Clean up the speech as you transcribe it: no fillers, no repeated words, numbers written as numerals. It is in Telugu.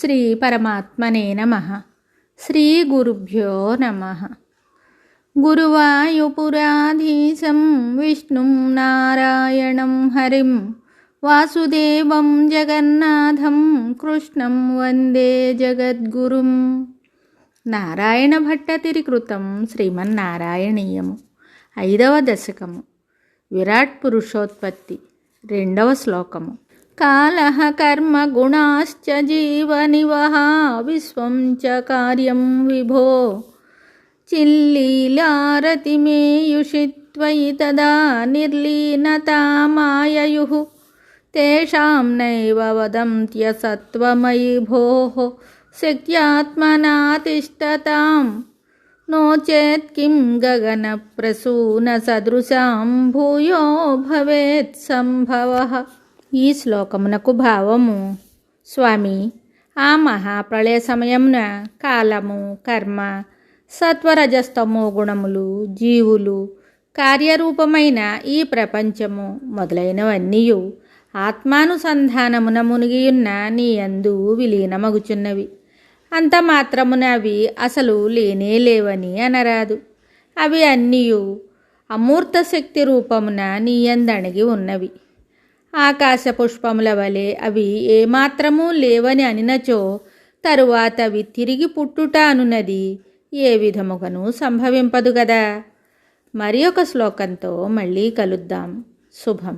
శ్రీ పరమాత్మనే నమః. శ్రీ గురుభ్యో నమః. గురువాయుపురాధీశం విష్ణుం నారాయణం హరిం వాసుదేవం జగన్నాథం కృష్ణం వందే జగద్గురుం. నారాయణ భట్టతిరి కృతం శ్రీమన్నారాయణీయము. 5వ దశకము. విరాట్ పురుషోత్పత్తి. 2వ శ్లోకము. కాలః కర్మ గుణాశ్చ జీవనివహ విశ్వం చ కార్యం విభో చిల్లీలారతిమేయుషి త్వయి తదా నిర్లీనతా మాయయుః తేషాం నైవ వదంత్యసత్వమయి భోః శక్యాత్మనా తిష్టతాం నో చేత్ కిం గగన ప్రసూన సదృశాం భూయో భవేత్ సంభవః. ఈ శ్లోకమునకు భావము: స్వామి, ఆ మహాప్రళయ సమయమున కాలము, కర్మ, సత్వరజస్తమో గుణములు, జీవులు, కార్యరూపమైన ఈ ప్రపంచము మొదలైనవన్నీ ఆత్మానుసంధానమున మునిగియున్న నీ యందు విలీనమగుచున్నవి. అంత మాత్రమున అవి అసలు లేనే లేవని అనరాదు. అవి అన్నీ అమూర్త శక్తి రూపమున నీ యందణిగి ఉన్నవి. ఆకాశ పుష్పముల వలె అవి ఏమాత్రమూ లేవని అనినచో తరువాత అవి తిరిగి పుట్టుట అనున్నది ఏ విధముగాను సంభవింపదు గదా. మరి ఒక శ్లోకంతో మళ్ళీ కలుద్దాం. శుభం.